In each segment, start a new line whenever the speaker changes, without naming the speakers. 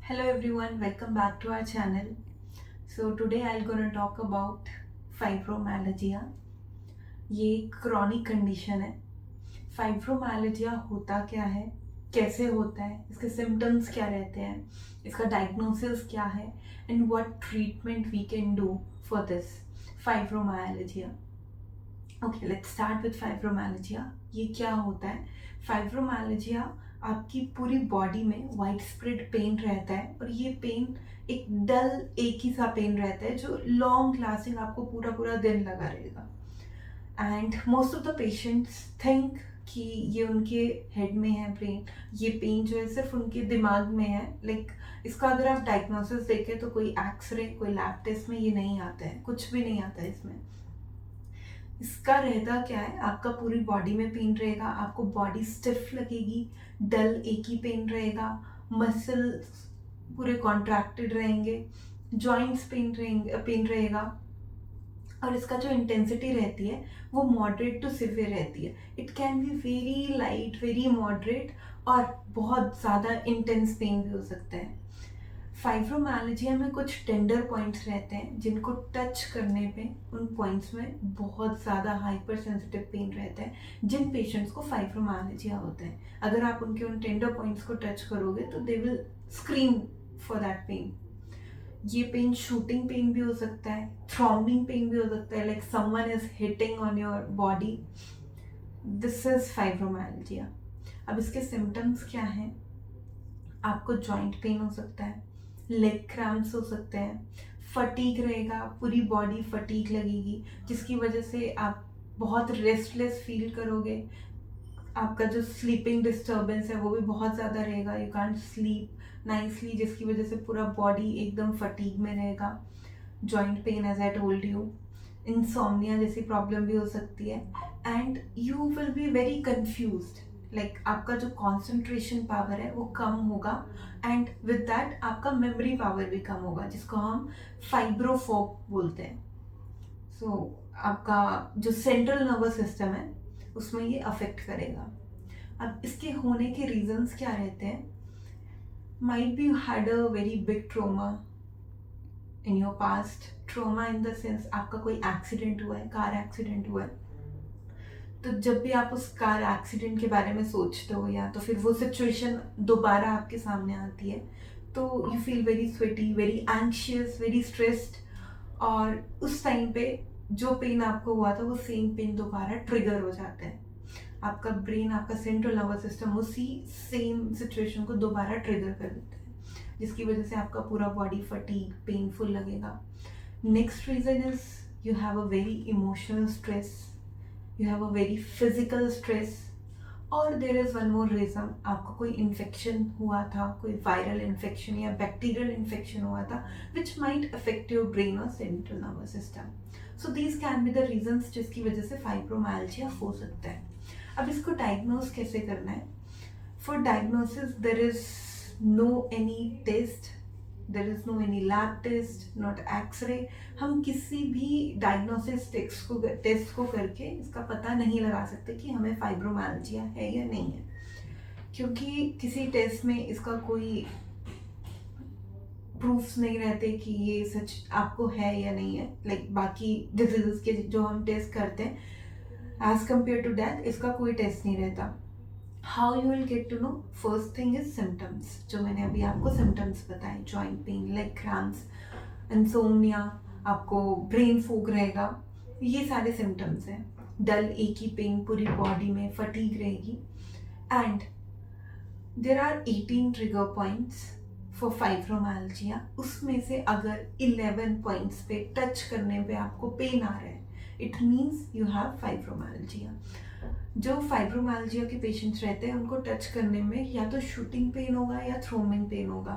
Hello everyone, welcome back to our channel. So today I'm gonna talk about fibromyalgia. ये chronic condition है. Fibromyalgia होता क्या है, कैसे होता है, इसके सिम्टम्स क्या रहते हैं, इसका डायग्नोसिस क्या है and what treatment we can do for this fibromyalgia. Okay, let's start with fibromyalgia. ये क्या होता है? फाइब्रोमाइल्जिया आपकी पूरी बॉडी में वाइड स्प्रेड पेन रहता है और ये पेन एक डल एक ही सा पेन रहता है जो लॉन्ग लास्टिंग आपको पूरा पूरा दिन लगा रहेगा. And most of the patients think कि ये उनके हेड में है ब्रेन. ये पेन जो है सिर्फ उनके दिमाग में है. इसका अगर आप डायग्नोसिस देखें तो कोई एक्सरे, कोई लैब टेस्ट में ये नहीं आता है, कुछ भी नहीं आता है इसमें. इसका रहता क्या है, आपका पूरी बॉडी में पेन रहेगा, आपको बॉडी स्टिफ लगेगी, डल एक ही पेन रहेगा, मसल पूरे कॉन्ट्रैक्टेड रहेंगे, जॉइंट्स पेन रहेगा. और इसका जो इंटेंसिटी रहती है वो मॉडरेट टू सिवियर रहती है. It can be very light, very moderate, और बहुत ज़्यादा इंटेंस पेन भी हो सकता है. फाइब्रोमाइल्जिया में कुछ टेंडर पॉइंट्स रहते हैं जिनको टच करने पे उन पॉइंट्स में बहुत ज़्यादा हाइपर सेंसिटिव पेन रहता है. जिन पेशेंट्स को फाइब्रोमाइल्जिया होता है, अगर आप उनके उन टेंडर पॉइंट्स को टच करोगे तो they will scream for that pain. ये पेन शूटिंग पेन भी हो सकता है, थ्रॉम्बिंग पेन भी हो सकता है, like someone is hitting on your body. This is fibromyalgia. अब इसके सिम्टम्स क्या हैं? आपको जॉइंट पेन हो सकता है, लेग क्रैम्प्स हो सकते हैं, फटीग रहेगा, पूरी बॉडी फटीग लगेगी जिसकी वजह से आप बहुत रेस्टलेस फील करोगे. आपका जो स्लीपिंग डिस्टर्बेंस है वो भी बहुत ज़्यादा रहेगा. यू कांट स्लीप नाइसली जिसकी वजह से पूरा बॉडी एकदम फटीग में रहेगा. Joint pain, as I told you. Insomnia जैसी प्रॉब्लम भी हो सकती है. And you will be very confused. आपका जो कॉन्सेंट्रेशन पावर है वो कम होगा, एंड विद दैट आपका मेमोरी पावर भी कम होगा, जिसको हम फाइब्रोफोक बोलते हैं. आपका जो सेंट्रल नर्वस सिस्टम है उसमें ये अफेक्ट करेगा. अब इसके होने के रीजंस क्या रहते हैं? Might be you had a very big trauma in your past. Trauma in the sense आपका कोई एक्सीडेंट हुआ है, कार एक्सीडेंट हुआ है. तो जब भी आप उस कार एक्सीडेंट के बारे में सोचते हो या तो फिर वो सिचुएशन दोबारा आपके सामने आती है तो you feel very sweaty, very anxious, very stressed. और उस टाइम पे जो पेन आपको हुआ था वो सेम पेन दोबारा ट्रिगर हो जाता है. आपका ब्रेन, आपका सेंट्रल नर्वस सिस्टम उसी सेम सिचुएशन को दोबारा ट्रिगर कर देता है, जिसकी वजह से आपका पूरा बॉडी फटीग, पेनफुल लगेगा. Next reason is you have a very emotional stress, you have a very physical stress, और there is one more reason. आपको कोई इन्फेक्शन हुआ था, कोई वायरल इन्फेक्शन या बैक्टीरियल इन्फेक्शन हुआ था which might affect your brain or central nervous system. So these can be the reasons जिसकी वजह से फाइब्रोमाइल्जिया हो सकता है. अब इसको डायग्नोज कैसे करना है? For diagnosis there is no any test, there is no any lab test, not x-ray. हम किसी भी डायग्नोसिस टेस्ट को करके इसका पता नहीं लगा सकते कि हमें फाइब्रोमाइल्जिया है या नहीं है, क्योंकि किसी टेस्ट में इसका कोई प्रूफ्स नहीं रहते कि ये सच आपको है या नहीं है. बाकी डिजीजेस के जो हम टेस्ट करते हैं एज कम्पेयर टू दैट इसका कोई टेस्ट नहीं रहता. How you will get to know? First thing is symptoms, जो मैंने अभी आपको सिम्टम्स बताए. Joint pain, leg cramps, insomnia, आपको ब्रेन फोग रहेगा, ये सारे सिम्टम्स हैं. डल एक ही पेन पूरी बॉडी में, फटीग रहेगी. And there are 18 trigger points for fibromyalgia. उसमें से अगर 11 पॉइंट्स पे टच करने पे आपको पेन आ रहा है, it means you have fibromyalgia. जो फाइब्रोमाइल्जिया के पेशेंट्स रहते हैं उनको टच करने में या तो शूटिंग पेन होगा या थ्रोमिंग पेन होगा,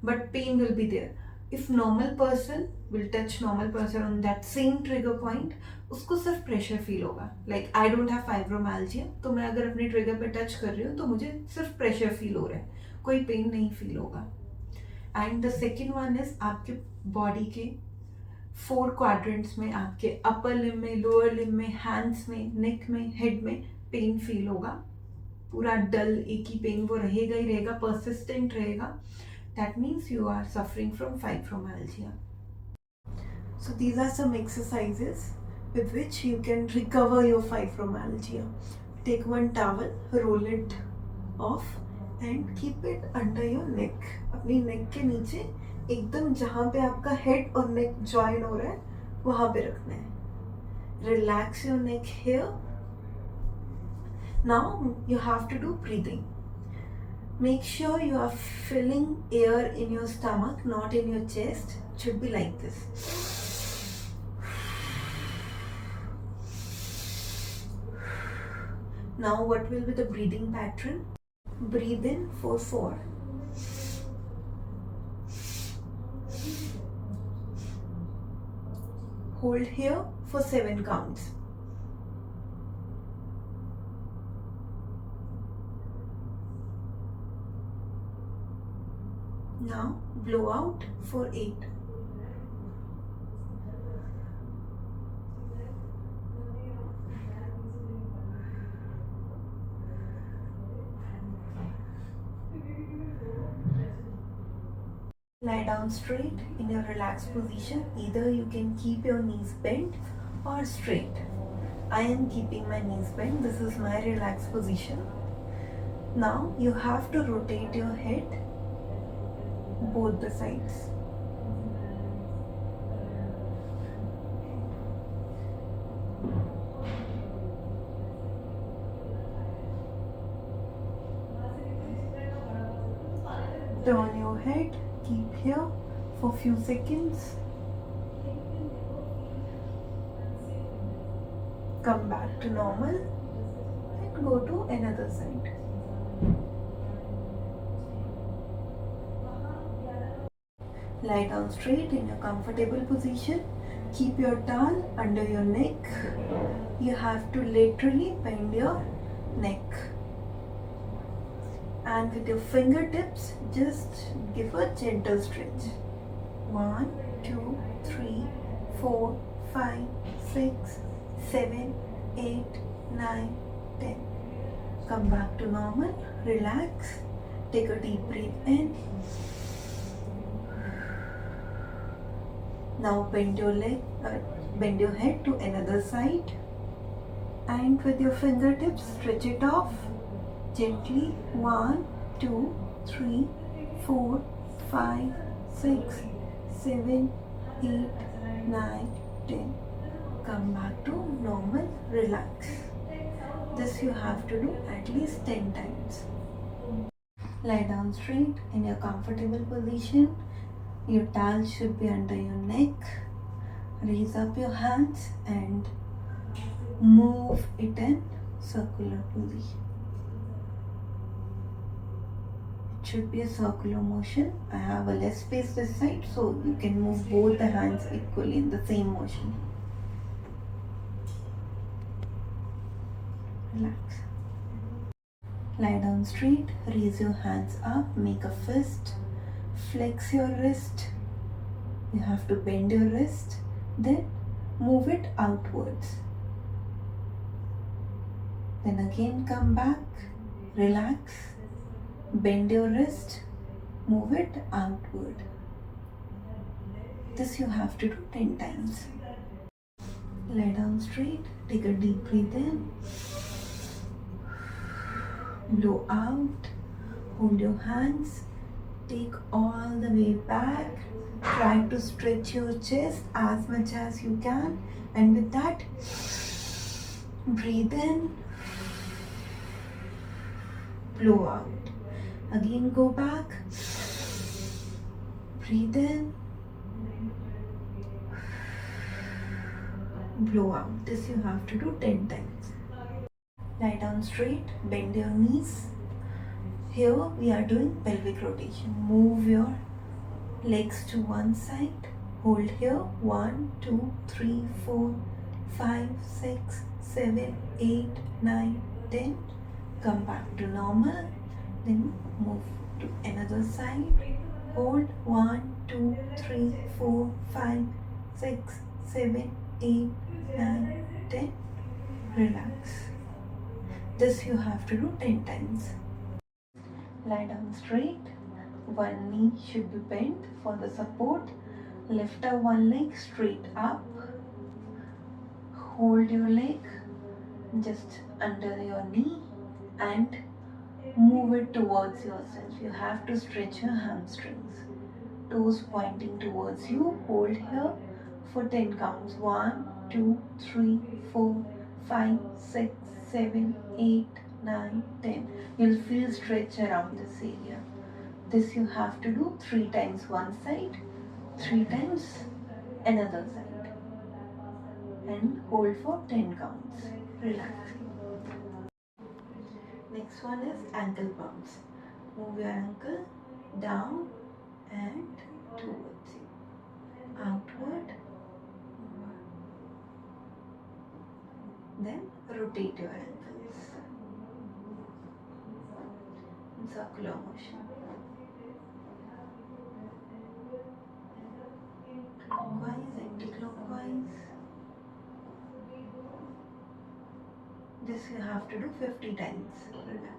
but pain will be there. If normal person will touch normal person on that same trigger point, उसको सिर्फ प्रेशर फील होगा. आई डोंट हैव फाइब्रोमाइल्जिया, तो मैं अगर अपने ट्रिगर पे टच कर रही हूँ तो मुझे सिर्फ प्रेशर फील हो रहा है, कोई पेन नहीं फील होगा. And the second one is आपके बॉडी के 4 क्वाड्रेंट्स में, आपके अपर लिम में, लोअर लिम में, हैंड्स में, नेक में, हेड में पेन फील होगा. पूरा डल एक ही पेन वो रहेगा ही रहेगा, परसिस्टेंट रहेगा. That means you are suffering from fibromyalgia. So these are some exercises with which you can recover your fibromyalgia. Take one towel, roll it off and keep it under your neck. अपनी neck के नीचे एकदम जहाँ पे आपका head और neck join हो रहा है वहाँ पे रखना है. Relax your neck here. Now you have to do breathing. Make sure you are filling air in your stomach, not in your chest. It should be like this. Now what will be the breathing pattern? Breathe in for 4. Hold here for 7 counts. Now blow out for 8. Lie down straight in your relaxed position. Either you can keep your knees bent or straight. I am keeping my knees bent. This is my relaxed position. Now you have to rotate your head both the sides. Turn your head, keep here for few seconds. Come back to normal and go to another side. Lie down straight in your comfortable position. Keep your towel under your neck. You have to laterally bend your neck. And with your fingertips, just give a gentle stretch. 1, 2, 3, 4, 5, 6, 7, 8, 9, 10. Come back to normal. Relax. Take a deep breath in. Now bend your head to another side, and with your fingertips stretch it off gently. 1, 2, 3, 4, 5, 6, 7, 8, 9, 10. Come back to normal. Relax. This you have to do at least 10 times. Lie down straight in your comfortable position. Your towel should be under your neck. Raise up your hands and move it in circular position. It should be a circular motion. I have a less space this side, so you can move both the hands equally in the same motion. Relax. Lie down straight, raise your hands up, make a fist. Flex your wrist. You have to bend your wrist, then move it outwards. Then again come back, relax, bend your wrist, move it outward. This you have to do 10 times. Lie down straight, take a deep breath in, blow out, hold your hands. Take all the way back. Try to stretch your chest as much as you can. And with that, breathe in, blow out. Again go back. Breathe in, blow out. This you have to do 10 times. Lie down straight, bend your knees. Here we are doing pelvic rotation. Move your legs to one side. Hold here. 1, 2, 3, 4, 5, 6, 7, 8, 9, 10. Come back to normal. Then move to another side. Hold 1, 2, 3, 4, 5, 6, 7, 8, 9, 10. Relax. This you have to do 10 times. Lie down straight. One knee should be bent for the support. Lift up one leg straight up. Hold your leg just under your knee and move it towards yourself. You have to stretch your hamstrings. Toes pointing towards you. Hold here for 10 counts. 1, 2, 3, 4, 5, 6, 7, 8, 9, 10. You'll feel stretch around this area. This you have to do 3 times one side, 3 times another side, and hold for 10 counts. Relax. Next one is ankle pumps. Move your ankle down and towards you. Outward. Then rotate your ankles in circular motion. Clockwise, anti-clockwise. This you have to do 50 times. Relax.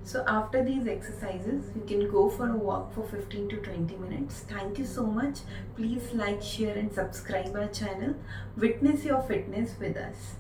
So after these exercises, you can go for a walk for 15 to 20 minutes. Thank you so much. Please like, share and subscribe our channel. Witness your fitness with us.